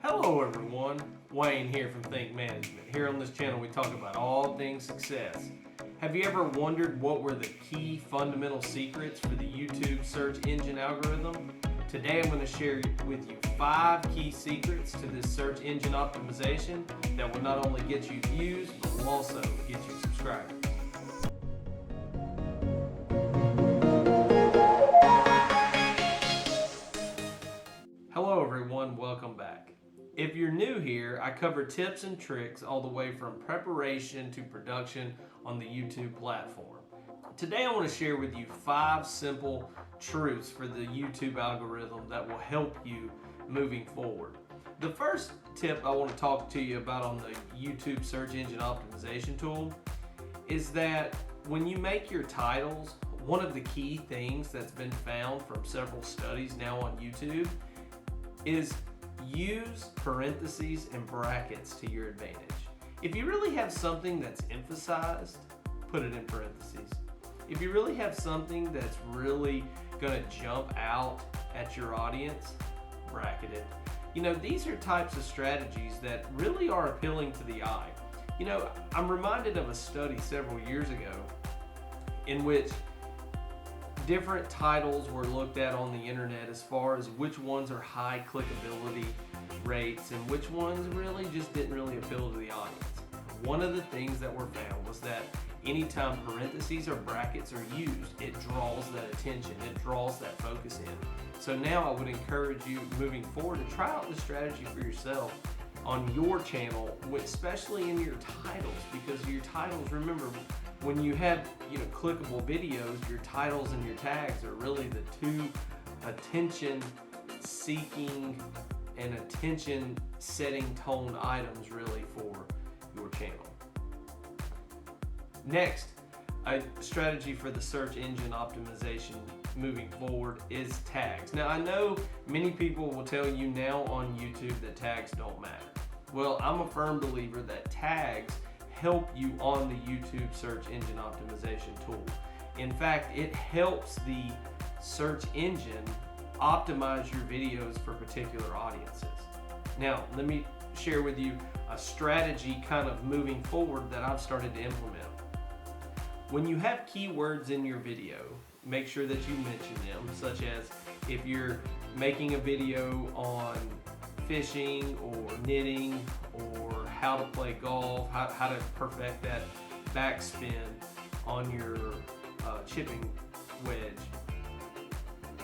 Hello everyone, Wayne here from Think Management. Here on this channel we talk about all things success. Have you ever wondered what were the key fundamental secrets for the YouTube search engine algorithm? Today I'm going to share with you 5 key secrets to this search engine optimization that will not only get you views, but will also get you subscribers. Hello everyone, welcome back. If you're new here, I cover tips and tricks all the way from preparation to production on the YouTube platform. Today I want to share with you 5 simple truths for the YouTube algorithm that will help you moving forward. The first tip I want to talk to you about on the YouTube search engine optimization tool is that when you make your titles, one of the key things that's been found from several studies now on YouTube is use parentheses and brackets to your advantage. If you really have something that's emphasized, put it in parentheses. If you really have something that's really going to jump out at your audience, bracket it. You know, these are types of strategies that really are appealing to the eye. You know, I'm reminded of a study several years ago in which different titles were looked at on the internet as far as which ones are high clickability rates and which ones really just didn't really appeal to the audience. One of the things that were found was that anytime parentheses or brackets are used, it draws that attention, it draws that focus in. So now I would encourage you moving forward to try out this strategy for yourself on your channel, especially in your titles, because your titles, remember, when you have clickable videos, your titles and your tags are really the two attention seeking and attention setting tone items really for your channel. Next, a strategy for the search engine optimization moving forward is tags. Now I know many people will tell you now on YouTube that tags don't matter. Well, I'm a firm believer that tags help you on the YouTube search engine optimization tool. In fact, it helps the search engine optimize your videos for particular audiences. Now, let me share with you a strategy kind of moving forward that I've started to implement. When you have keywords in your video, make sure that you mention them, such as if you're making a video on fishing or knitting or how to play golf, how to perfect that backspin on your chipping wedge.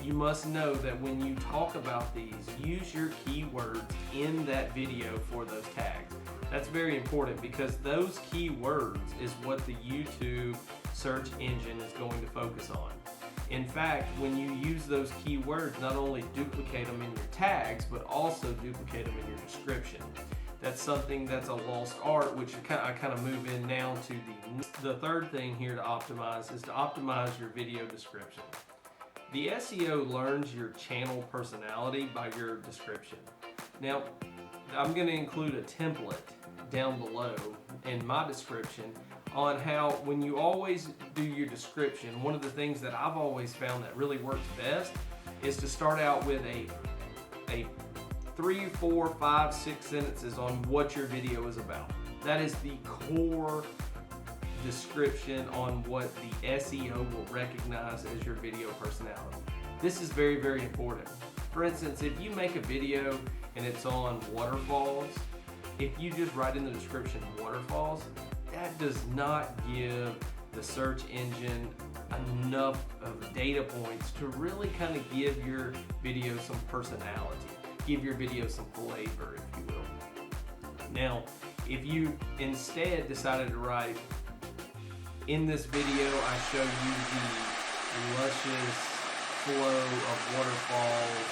You must know that when you talk about these, use your keywords in that video for those tags. That's very important because those keywords is what the YouTube search engine is going to focus on. In fact, when you use those keywords, not only duplicate them in your tags, but also duplicate them in your description. That's something that's a lost art, which I kind of move in now to the third thing here to optimize is to optimize your video description. The SEO learns your channel personality by your description. Now, I'm going to include a template down below in my description on how when you always do your description, one of the things that I've always found that really works best is to start out with a 3, 4, 5, 6 sentences on what your video is about. That is the core description on what the SEO will recognize as your video personality. This is very, very important. For instance, if you make a video and it's on waterfalls, if you just write in the description waterfalls, that does not give the search engine enough of data points to really kind of give your video some personality, give your video some flavor, if you will. Now, if you instead decided to write, in this video I show you the luscious flow of waterfalls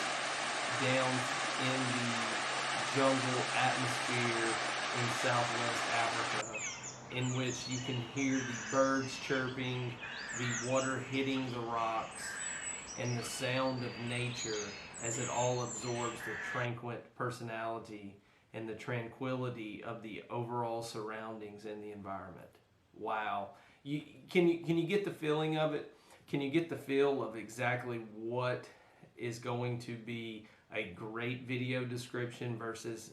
down in the jungle atmosphere in Southwest Africa, in which you can hear the birds chirping, the water hitting the rocks, and the sound of nature as it all absorbs the tranquil personality and the tranquility of the overall surroundings in the environment. Wow. Can you get the feeling of it? Can you get the feel of exactly what is going to be a great video description versus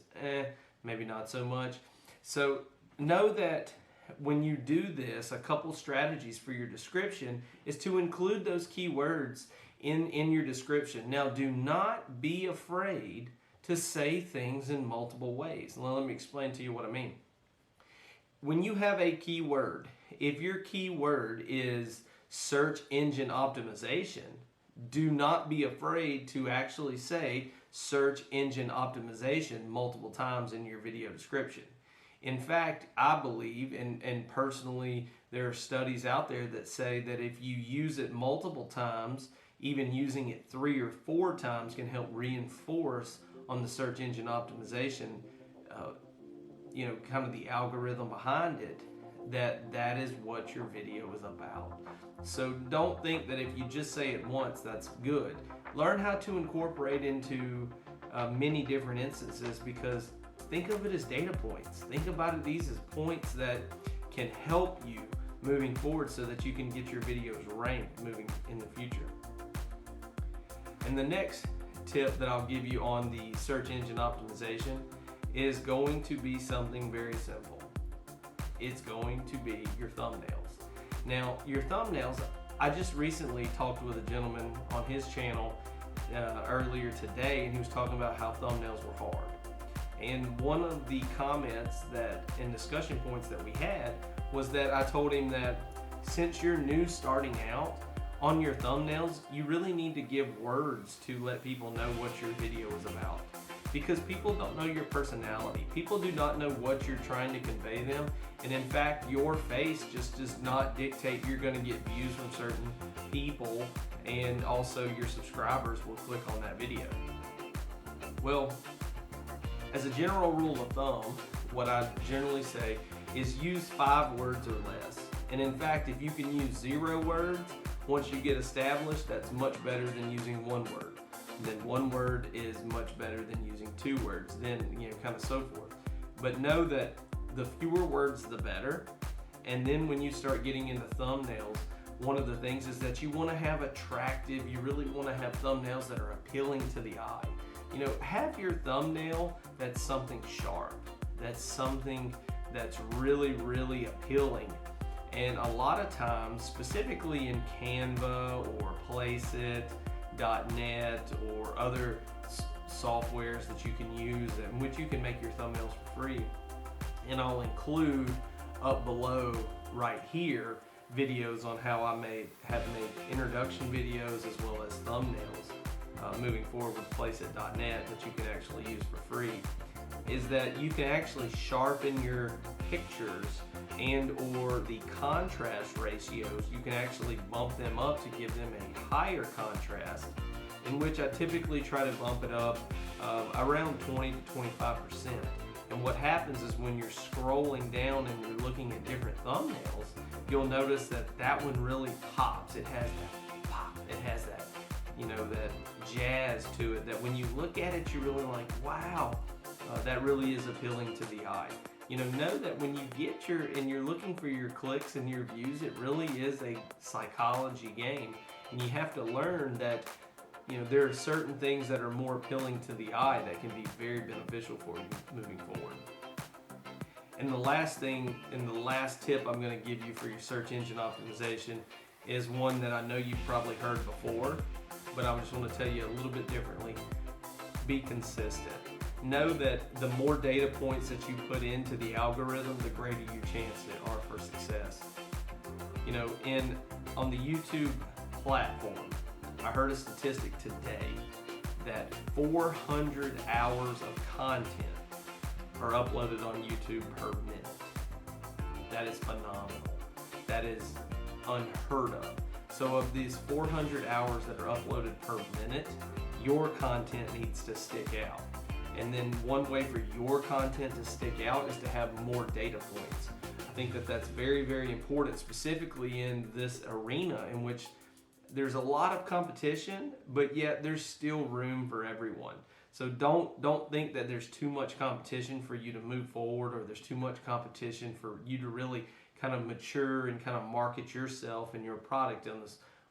maybe not so much. So know that when you do this, a couple strategies for your description is to include those keywords in your description. Now, do not be afraid to say things in multiple ways. Now, let me explain to you what I mean. When you have a keyword, if your keyword is search engine optimization, do not be afraid to actually say search engine optimization multiple times in your video description. In fact, I believe, and personally, there are studies out there that say that if you use it multiple times, even using it 3 or 4 times can help reinforce on the search engine optimization, kind of the algorithm behind it, that is what your video is about. So don't think that if you just say it once, that's good. Learn how to incorporate into many different instances, because think of it as data points. Think about these as points that can help you moving forward so that you can get your videos ranked moving in the future. And the next tip that I'll give you on the search engine optimization is going to be something very simple. It's going to be your thumbnails. Now, your thumbnails, I just recently talked with a gentleman on his channel earlier today, and he was talking about how thumbnails were hard. And one of the comments and discussion points that we had was that I told him that since you're new starting out, on your thumbnails, you really need to give words to let people know what your video is about. Because people don't know your personality. People do not know what you're trying to convey them. And in fact, your face just does not dictate you're going to get views from certain people, and also your subscribers will click on that video. Well, as a general rule of thumb, what I generally say is use 5 words or less. And in fact, if you can use 0 words, once you get established, that's much better than using 1 word. Then 1 word is much better than using 2 words, then kind of so forth. But know that the fewer words, the better. And then when you start getting into thumbnails, one of the things is that you want to have you really want to have thumbnails that are appealing to the eye. Have your thumbnail that's something sharp, that's something that's really, really appealing. And a lot of times, specifically in Canva or Placeit.net or other softwares that you can use in which you can make your thumbnails for free, and I'll include up below right here videos on how I have made introduction videos as well as thumbnails moving forward with Placeit.net that you can actually use for free, is that you can actually sharpen your pictures and or the contrast ratios. You can actually bump them up to give them a higher contrast, in which I typically try to bump it up around 20 to 25%. And what happens is when you're scrolling down and you're looking at different thumbnails, you'll notice that one really pops. It has that pop. It has that, that jazz to it, that when you look at it, you're really like, wow, that really is appealing to the eye. Know that when you get you're looking for your clicks and your views, it really is a psychology game. And you have to learn that, there are certain things that are more appealing to the eye that can be very beneficial for you moving forward. And the last thing, and the last tip I'm going to give you for your search engine optimization is one that I know you've probably heard before, but I just want to tell you a little bit differently. Be consistent. Know that the more data points that you put into the algorithm, the greater your chances are for success. On the YouTube platform, I heard a statistic today that 400 hours of content are uploaded on YouTube per minute. That is phenomenal. That is unheard of. So of these 400 hours that are uploaded per minute, your content needs to stick out. And then one way for your content to stick out is to have more data points. I think that that's very, very important, specifically in this arena in which there's a lot of competition, but yet there's still room for everyone. So don't think that there's too much competition for you to move forward, or there's too much competition for you to really kind of mature and kind of market yourself and your product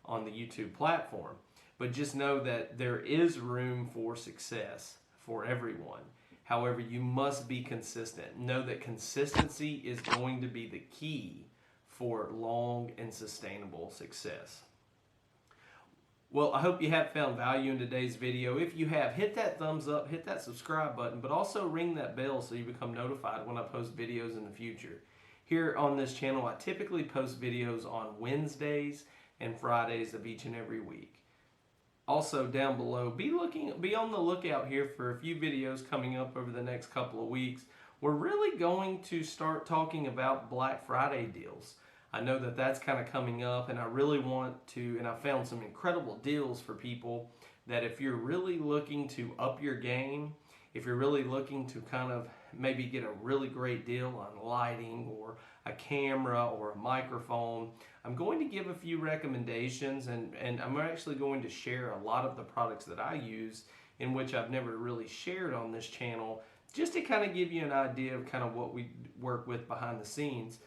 on the YouTube platform. but just know that there is room for success for everyone. However, you must be consistent. Know that consistency is going to be the key for long and sustainable success. Well, I hope you have found value in today's video. If you have, hit that thumbs up, hit that subscribe button, but also ring that bell so you become notified when I post videos in the future. Here on this channel, I typically post videos on Wednesdays and Fridays of each and every week. Also down below, be on the lookout here for a few videos coming up over the next couple of weeks. We're really going to start talking about Black Friday deals. I know that that's kind of coming up, and I really want to, and I found some incredible deals for people that if you're really looking to up your game, if you're really looking to kind of maybe get a really great deal on lighting or a camera or a microphone, I'm going to give a few recommendations, and I'm actually going to share a lot of the products that I use in which I've never really shared on this channel, just to kind of give you an idea of kind of what we work with behind the scenes,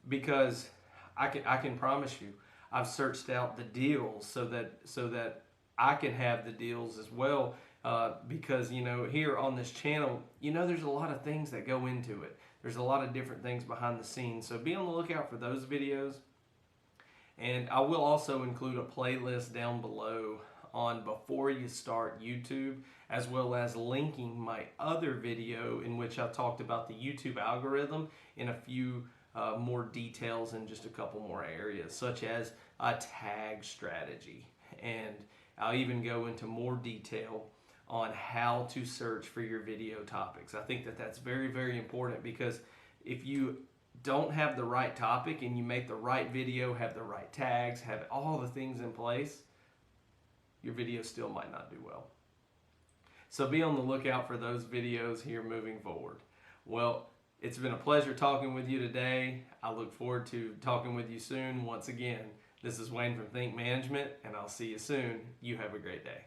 because I can promise you, I've searched out the deals so that I can have the deals as well. Because here on this channel, there's a lot of things that go into it. There's a lot of different things behind the scenes. So be on the lookout for those videos. And I will also include a playlist down below on before you start YouTube, as well as linking my other video in which I talked about the YouTube algorithm in a few more details in just a couple more areas, such as a tag strategy. And I'll even go into more detail on how to search for your video topics. I think that that's very, very important, because if you don't have the right topic and you make the right video, have the right tags, have all the things in place, your video still might not do well. So be on the lookout for those videos here moving forward. Well, it's been a pleasure talking with you today. I look forward to talking with you soon. Once again, this is Wayne from Think Management, and I'll see you soon. You have a great day.